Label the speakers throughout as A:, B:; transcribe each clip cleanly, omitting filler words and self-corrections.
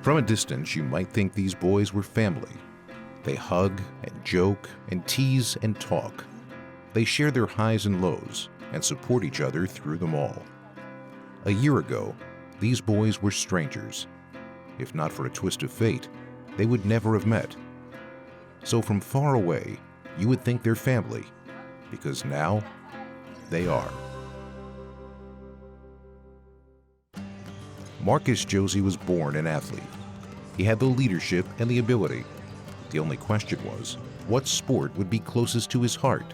A: From a distance, you might think these boys were family. They hug and joke and tease and talk. They share their highs and lows and support each other through them all. A year ago, these boys were strangers. If not for a twist of fate, they would never have met. So from far away, you would think they're family, because now they are. Marcus Josey was born an athlete. He had the leadership and the ability. The only question was, what sport would be closest to his heart?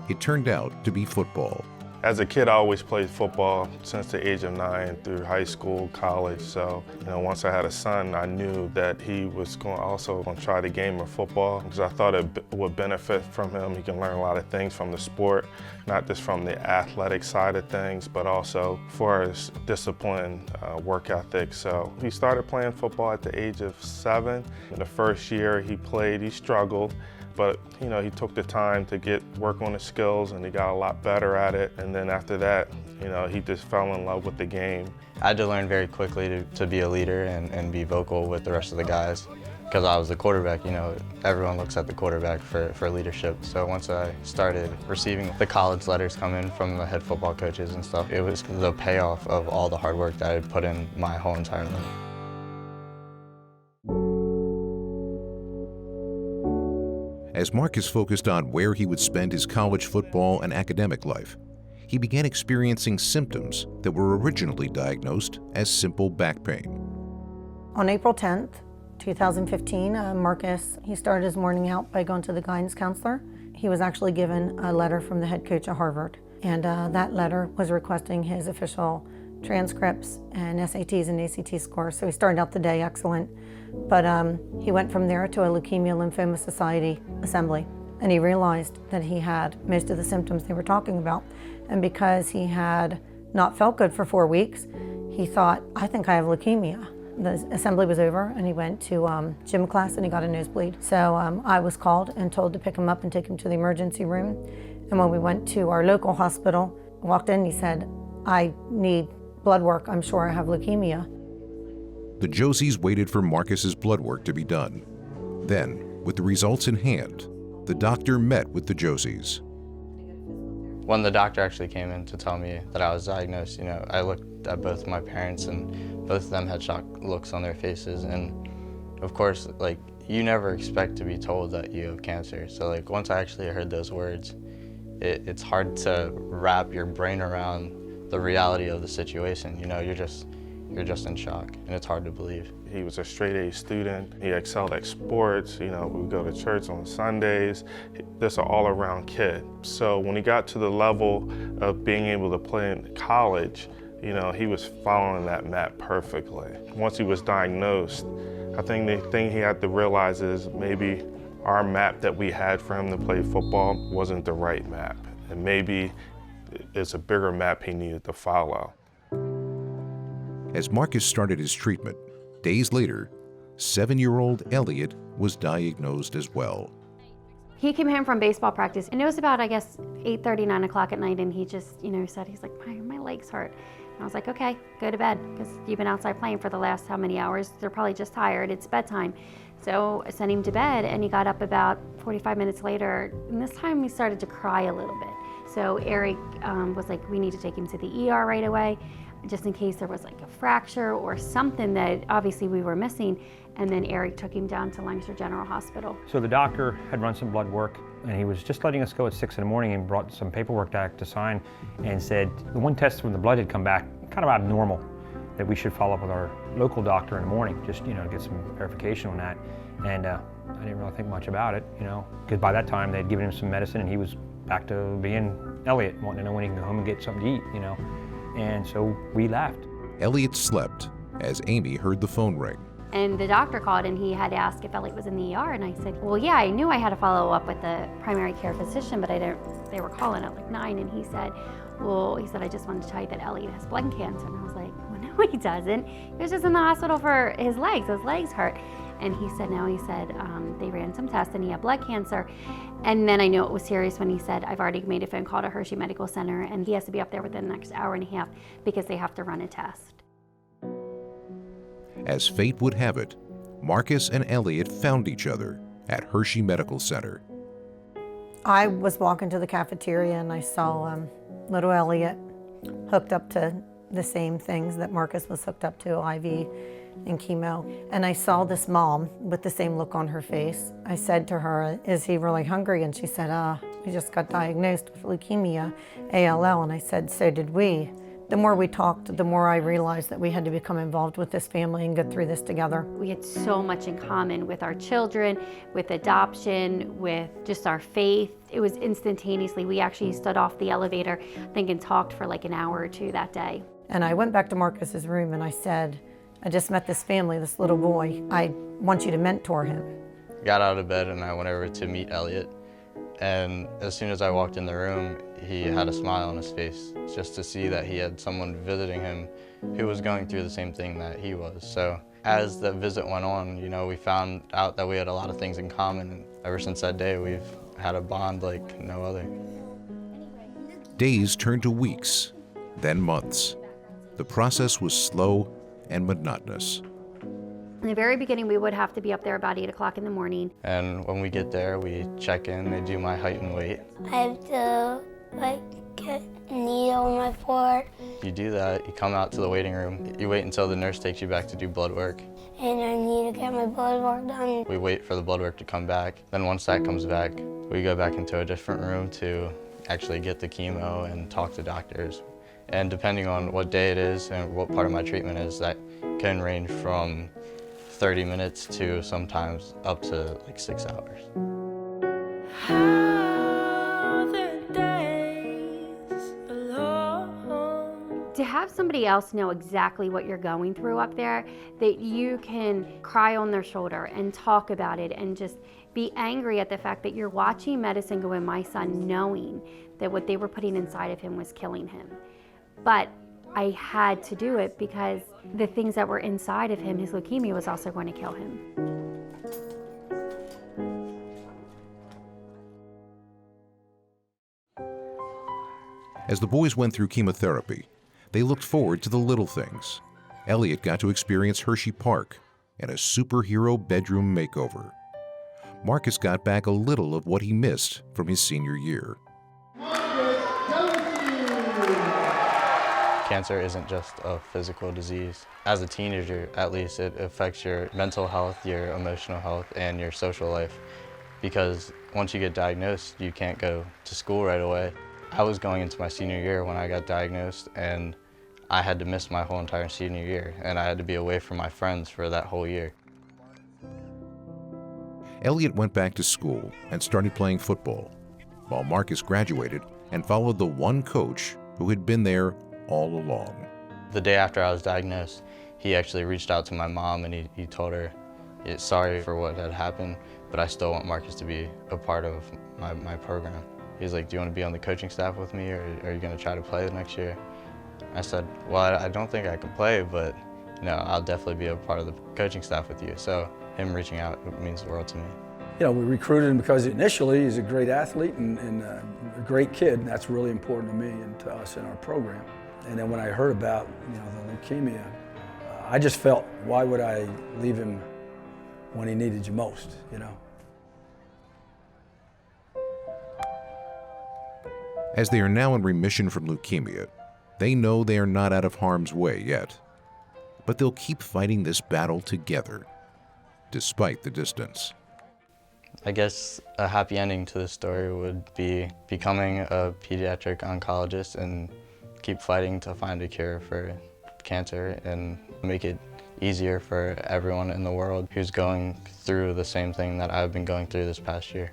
A: It turned out to be football.
B: As a kid, I always played football since the age of 9 through high school, college. So, once I had a son, I knew that he was also going to try the game of football because I thought it would benefit from him. He can learn a lot of things from the sport, not just from the athletic side of things, but also for his discipline, work ethic. So he started playing football at the age of 7. In the first year he played, he struggled. But, he took the time to work on his skills and he got a lot better at it. And then after that, he just fell in love with the game.
C: I had to learn very quickly to be a leader and be vocal with the rest of the guys. Because I was the quarterback, everyone looks at the quarterback for leadership. So once I started receiving the college letters come in from the head football coaches and stuff, it was the payoff of all the hard work that I had put in my whole entire life.
A: As Marcus focused on where he would spend his college football and academic life, he began experiencing symptoms that were originally diagnosed as simple back pain.
D: On April 10th, 2015, Marcus, he started his morning out by going to the guidance counselor. He was actually given a letter from the head coach at Harvard, and that letter was requesting his official transcripts and SATs and ACT scores. So he started out the day excellent, but he went from there to a Leukemia Lymphoma Society assembly, and he realized that he had most of the symptoms they were talking about. And because he had not felt good for 4 weeks, he thought, I think I have leukemia. The assembly was over and he went to gym class and he got a nosebleed. So I was called and told to pick him up and take him to the emergency room. And when we went to our local hospital, walked in, he said, I need blood work, I'm sure I have leukemia.
A: The Joseys waited for Marcus's blood work to be done. Then, with the results in hand, the doctor met with the Joseys.
C: When the doctor actually came in to tell me that I was diagnosed, I looked at both my parents and both of them had shocked looks on their faces. And of course, you never expect to be told that you have cancer. So once I actually heard those words, it's hard to wrap your brain around the reality of the situation. You're just in shock, and it's hard to believe.
B: He was a straight-A student. He excelled at sports. We would go to church on Sundays. Just an all-around kid. So when he got to the level of being able to play in college, he was following that map perfectly. Once he was diagnosed, I think the thing he had to realize is maybe our map that we had for him to play football wasn't the right map. And maybe it's a bigger map he needed to follow.
A: As Marcus started his treatment, days later, 7-year-old Elliot was diagnosed as well.
E: He came home from baseball practice, and it was about, 8:30, 9 o'clock at night, and he just, said, he's like, my legs hurt. And I was like, okay, go to bed, because you've been outside playing for the last how many hours? They're probably just tired, it's bedtime. So I sent him to bed, and he got up about 45 minutes later, and this time he started to cry a little bit. So Eric was like, we need to take him to the ER right away, just in case there was a fracture or something that obviously we were missing. And then Eric took him down to Lancaster General Hospital.
F: So the doctor had run some blood work, and he was just letting us go at 6 in the morning and brought some paperwork back to sign and said the one test from the blood had come back kind of abnormal, that we should follow up with our local doctor in the morning, just to get some verification on that. And I didn't really think much about it, because by that time they'd given him some medicine and he was back to being Elliot, wanting to know when he can go home and get something to eat, And so we left.
A: Elliot slept as Amy heard the phone ring.
E: And the doctor called and he had asked if Elliot was in the ER, and I said, well, yeah, I knew I had to follow up with the primary care physician, but they were calling at 9, and he said, I just wanted to tell you that Elliot has blood cancer. And I was like, well, no, he doesn't. He was just in the hospital for his legs hurt. And he said, no, they ran some tests and he had blood cancer. And then I knew it was serious when he said, I've already made a phone call to Hershey Medical Center and he has to be up there within the next hour and a half because they have to run a test.
A: As fate would have it, Marcus and Elliot found each other at Hershey Medical Center.
D: I was walking to the cafeteria and I saw little Elliot hooked up to the same things that Marcus was hooked up to, IV and chemo. And I saw this mom with the same look on her face. I said to her, "Is he really hungry?" And she said, "He just got diagnosed with leukemia, ALL." And I said, "So did we." The more we talked, the more I realized that we had to become involved with this family and get through this together.
E: We had so much in common with our children, with adoption, with just our faith. It was instantaneously. We actually stood off the elevator, I think, and talked for like an hour or two that day.
D: And I went back to Marcus's room and I said, "I just met this family, this little boy. I want you to mentor him."
C: Got out of bed and I went over to meet Elliot. And as soon as I walked in the room, he had a smile on his face, just to see that he had someone visiting him who was going through the same thing that he was. So as the visit went on, we found out that we had a lot of things in common. And ever since that day, we've had a bond like no other.
A: Days turned to weeks, then months. The process was slow and monotonous.
E: In the very beginning, we would have to be up there about 8 o'clock in the morning.
C: And when we get there, we check in, they do my height and weight.
G: I have to get a needle in my forehead.
C: You do that, you come out to the waiting room, you wait until the nurse takes you back to do blood work.
G: And I need to get my blood work done.
C: We wait for the blood work to come back. Then once that comes back, we go back into a different room to actually get the chemo and talk to doctors. And depending on what day it is and what part of my treatment is, that can range from 30 minutes to sometimes up to like 6 hours.
E: To have somebody else know exactly what you're going through up there, that you can cry on their shoulder and talk about it and just be angry at the fact that you're watching medicine go in my son, knowing that what they were putting inside of him was killing him. But I had to do it because the things that were inside of him, his leukemia, was also going to kill him.
A: As the boys went through chemotherapy, they looked forward to the little things. Elliot got to experience Hershey Park and a superhero bedroom makeover. Marcus got back a little of what he missed from his senior year.
C: Cancer isn't just a physical disease. As a teenager, at least, it affects your mental health, your emotional health, and your social life. Because once you get diagnosed, you can't go to school right away. I was going into my senior year when I got diagnosed, and I had to miss my whole entire senior year, and I had to be away from my friends for that whole year.
A: Elliot went back to school and started playing football, while Marcus graduated and followed the one coach who had been there all along.
C: The day after I was diagnosed, he actually reached out to my mom and he told her, sorry for what had happened, but I still want Marcus to be a part of my program. He's like, "Do you want to be on the coaching staff with me, or are you going to try to play the next year?" I said, "Well, I don't think I can play, but I'll definitely be a part of the coaching staff with you." So him reaching out means the world to me.
H: We recruited him because initially he's a great athlete and a great kid, and that's really important to me and to us in our program. And then when I heard about the leukemia, I just felt, why would I leave him when he needed you most,
A: As they are now in remission from leukemia, they know they are not out of harm's way yet. But they'll keep fighting this battle together, despite the distance.
C: I guess a happy ending to this story would be becoming a pediatric oncologist and keep fighting to find a cure for cancer and make it easier for everyone in the world who's going through the same thing that I've been going through this past year.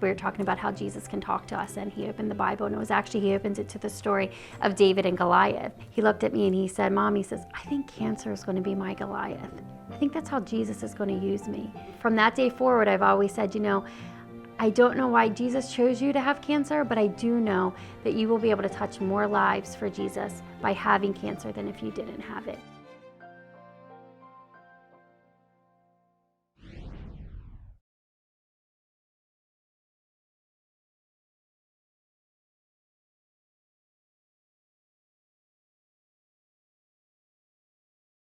E: We were talking about how Jesus can talk to us, and he opened the Bible, and he opens it to the story of David and Goliath. He looked at me and he said, "Mom," he says, "I think cancer is going to be my Goliath. I think that's how Jesus is going to use me." From that day forward, I've always said, I don't know why Jesus chose you to have cancer, but I do know that you will be able to touch more lives for Jesus by having cancer than if you didn't have it.